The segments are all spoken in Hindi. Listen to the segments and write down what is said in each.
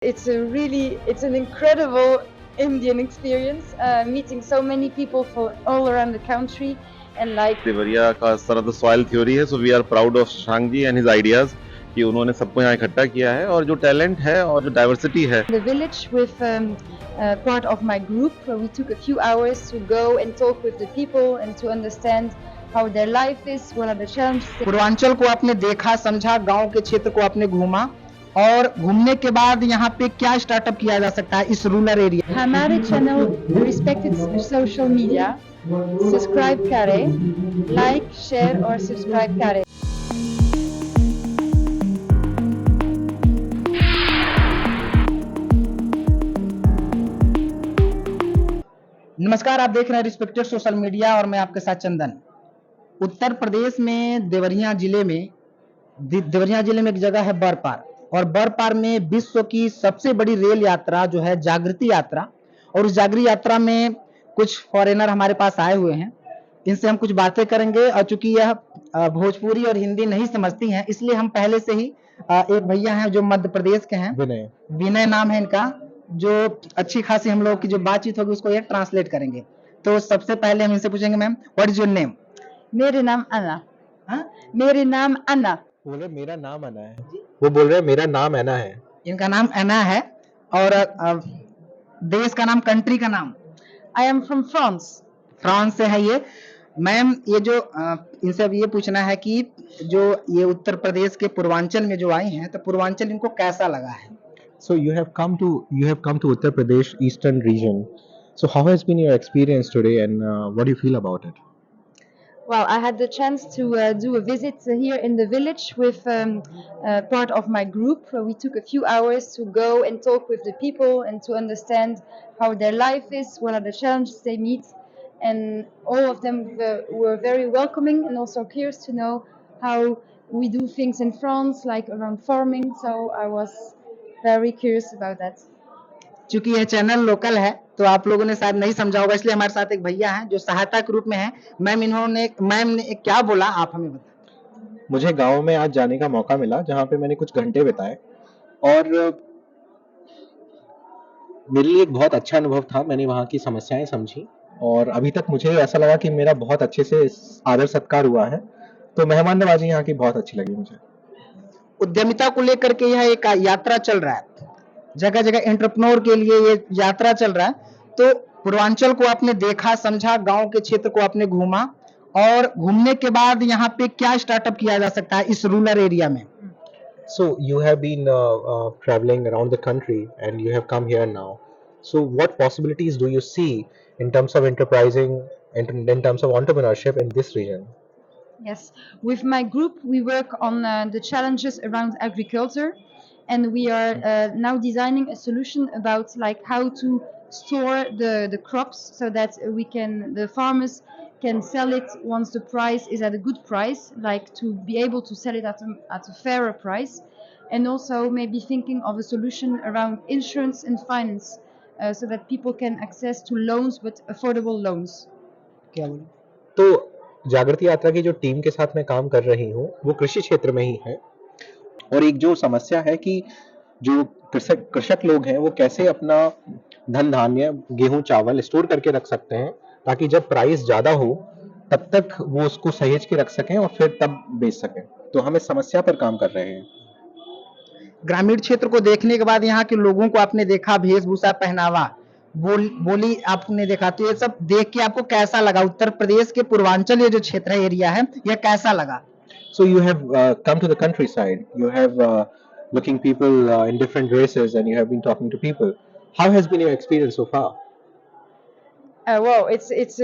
It's an incredible Indian experience, meeting so many people from all around the country and like Deoria का इस तरह तो सॉइल थ्योरी है, so we are proud of Shashank ji and his ideas कि उन्होंने सबको यहाँ इकट्ठा किया है और जो टैलेंट है और जो डाइवर्सिटी है the village with part of my group. We took a few hours to go and talk with the people and to understand how their life is, what are the challenges. Purvanchal को आपने देखा, समझा, गांव के क्षेत्र को आपने घूमा और घूमने के बाद यहाँ पे क्या स्टार्टअप किया जा सकता है इस रूरल एरिया। हमारे channel respected social media subscribe करें, लाइक, शेयर और सब्सक्राइब करें। नमस्कार, आप देख रहे हैं रिस्पेक्टेड सोशल मीडिया और मैं आपके साथ चंदन। उत्तर प्रदेश में देवरिया जिले में एक जगह है बरपार, और बरपार में विश्व की सबसे बड़ी रेल यात्रा जो है जागृति यात्रा, और उस जागृति यात्रा में कुछ फॉरेनर हमारे पास आए हुए हैं। इनसे हम कुछ बातें करेंगे और चूंकि यह भोजपुरी और हिंदी नहीं समझती हैं, इसलिए हम पहले से ही एक भैया हैं जो मध्य प्रदेश के हैं, विनय नाम है इनका, जो अच्छी खासी हम लोग की जो बातचीत होगी उसको ये ट्रांसलेट करेंगे। तो सबसे पहले हम इनसे पूछेंगे, ma'am what is your name? मेरे नाम अन्ना। मेरे नाम अन्ना। बोल रहे मेरा नाम अन्ना है। वो बोल रहे मेरा नाम अन्ना है। इनका नाम अन्ना है और देश का नाम, कंट्री का नाम? I am from France. France से है ये। मैम ये जो इनसे अब ये पूछना है कि जो ये उत्तर प्रदेश के पूर्वांचल में जो आई हैं, तो पूर्वांचल इनको कैसा लगा है? So you have come to Uttar Pradesh Eastern region. So how has been your experience today, and what do you feel about it? Well, I had the chance to do a visit here in the village with part of my group. We took a few hours to go and talk with the people and to understand how their life is, what are the challenges they meet, and all of them were very welcoming and also curious to know how we do things in France, like around farming. So I was very curious about that. चूंकि यह चैनल लोकल है तो आप लोगों ने शायद नहीं समझा होगा, इसलिए हमारे साथ एक भैया हैं जो सहायता के रूप में है। मैम ने क्या बोला, आप हमें बताएं। मुझे गांव में आज जाने का मौका मिला जहां पे मैंने कुछ घंटे बिताए और मेरे लिए एक बहुत अच्छा अनुभव था। मैंने वहाँ की समस्याएं समझी और अभी तक मुझे ऐसा लगा कि मेरा बहुत अच्छे से आदर सत्कार हुआ है। तो मेहमान नवाजी यहाँ की बहुत अच्छी लगी मुझे। उद्यमिता को लेकर के यह एक यात्रा चल रहा है, जगह जगह एंटरप्रेन्योर के लिए ये यात्रा चल रहा है। तो पूर्वांचल को आपने देखा, समझा, गांव के क्षेत्र को आपने घूमा और घूमने के बाद यहाँ पे क्या स्टार्टअप किया जा सकता है इस रूरल एरिया में? So you have been traveling around the country and you have come here now. So what possibilities do you see in terms of enterprising, in terms of entrepreneurship in this region? Yes, with my group, we work on the challenges around agriculture, and we are now designing a solution about like how to store the crops so that the farmers can sell it once the price is at a good price, like to be able to sell it at a fairer price, and also maybe thinking of a solution around insurance and finance so that people can access to loans, but affordable loans. क्या बोले? तो जागृति यात्रा की जो टीम के साथ मैं काम कर रही हूँ वो कृषि क्षेत्र में ही है, और एक जो समस्या है कि जो कृषक लोग हैं वो कैसे अपना धन धान्य, गेहूं, चावल स्टोर करके रख सकते हैं ताकि जब प्राइस ज्यादा हो तब तक वो उसको सहेज के रख सकें और फिर तब बेच सकें। तो हम इस समस्या पर काम कर रहे हैं। ग्रामीण क्षेत्र को देखने के बाद यहाँ के लोगों को आपने देखा, वेशभूषा, पहनावा, बोली आपने देखा, तो ये सब देख के आपको कैसा लगा? उत्तर प्रदेश के पूर्वांचल ये जो क्षेत्र है, एरिया है, यह कैसा लगा? So you have come to the countryside. You have looking people in different races, and you have been talking to people. How has been your experience so far? Wow, it's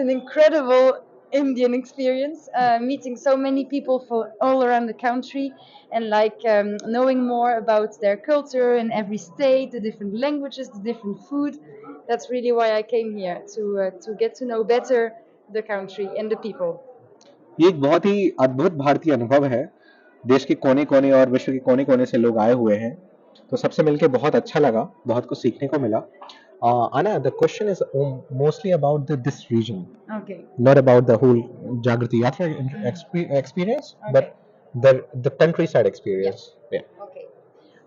an incredible Indian experience, meeting so many people from all around the country and like knowing more about their culture in every state, the different languages, the different food. That's really why I came here to get to know better the country and the people. ये एक बहुत ही अद्भुत भारतीय अनुभव है। देश के कोने-कोने और विश्व के कोने-कोने से लोग आए हुए हैं, तो सबसे मिलके बहुत अच्छा लगा, बहुत कुछ सीखने को मिला। Anna, the question is mostly about this region, Okay. not about the whole Jagriti Yatra experience, Okay. but the countryside experience. Yeah. Okay.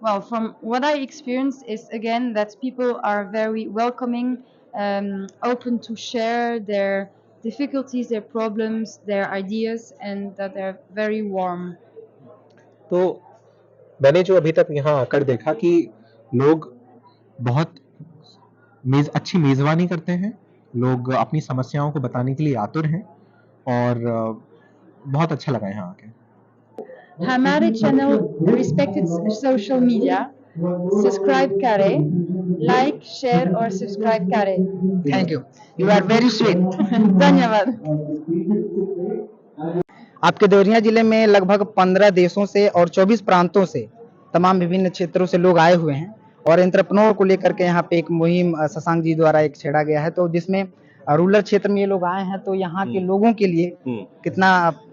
Well, from what I experienced is again that people are very welcoming, open to share their difficulties, their problems, their ideas, and that they're very warm. तो मैंने जो अभी तक यहाँ आकर देखा कि लोग बहुत अच्छी मेजबानी करते हैं, लोग अपनी समस्याओं को बताने के लिए आतुर हैं और बहुत अच्छा लगा यहाँ आके। हमारे channel respected social media subscribe करें, लाइक शेयर और सब्सक्राइब करें। Thank you, you are very sweet. धन्यवाद। आपके देवरिया जिले में लगभग 15 देशों से और 24 प्रांतों से तमाम विभिन्न क्षेत्रों से लोग आए हुए हैं और एंटरप्रेन्योर को लेकर के यहाँ पे एक मुहिम शशांक जी द्वारा एक छेड़ा गया है, तो जिसमें रूरल क्षेत्र में ये लोग आए हैं, तो यहाँ के लोगों के लिए कितना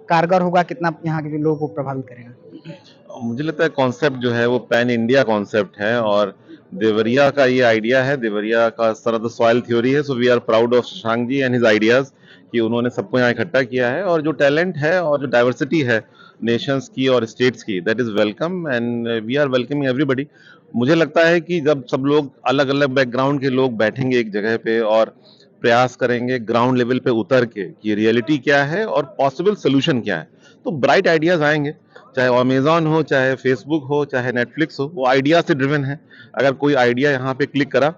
कारगर होगा, कितना यहाँ के लोगों को प्रभावित करेगा? मुझे लगता है कॉन्सेप्ट जो है वो पैन इंडिया कॉन्सेप्ट है और देवरिया का ये आइडिया है, देवरिया का सर सॉइल थ्योरी है। So we are proud of Shashank ji and his ideas कि उन्होंने सबको यहाँ इकट्ठा किया है और जो टैलेंट है और जो डाइवर्सिटी है नेशंस की और स्टेट्स की, that is welcome and we are welcoming everybody. मुझे लगता है कि जब सब लोग अलग अलग बैकग्राउंड के लोग बैठेंगे एक जगह पे और प्रयास करेंगे ग्राउंड लेवल पे उतर के कि रियलिटी क्या है और पॉसिबल सोल्यूशन क्या है, तो ब्राइट आइडियाज आएंगे। चाहे अमेजॉन हो, चाहे फेसबुक हो, चाहे नेटफ्लिक्स हो, वो आइडिया से ड्रिवन है। अगर कोई आइडिया यहाँ पे क्लिक करा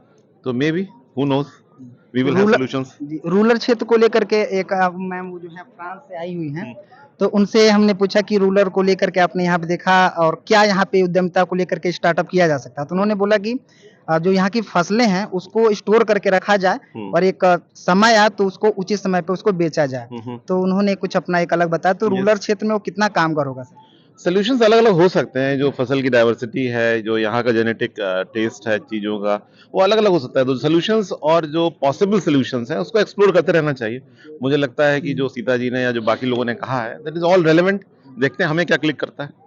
तो maybe who knows we will have solutions. Rural क्षेत्र को लेकर के एक मैम जो है फ्रांस से आई हुई हैं, तो उनसे हमने पूछा कि रूरल को लेकर के आपने यहाँ पे देखा और क्या यहाँ पे उद्यमिता को लेकर के स्टार्टअप किया जा सकता है, तो उन्होंने बोला कि जो यहाँ की फसलें हैं उसको स्टोर करके रखा जाए और एक समय आए तो उसको उचित समय पे उसको बेचा जाए। तो उन्होंने कुछ अपना एक अलग बताया, तो रूरल क्षेत्र में वो कितना कामगार होगा सर? सोल्यूशंस अलग अलग हो सकते हैं, जो फसल की डाइवर्सिटी है, जो यहाँ का जेनेटिक टेस्ट है चीज़ों का, वो अलग अलग हो सकता है। तो सोल्यूशंस और जो पॉसिबल सोल्यूशंस हैं उसको एक्सप्लोर करते रहना चाहिए। मुझे लगता है कि जो सीता जी ने या जो बाकी लोगों ने कहा है दैट इज ऑल रेलेवेंट। देखते हैं हमें क्या क्लिक करता है।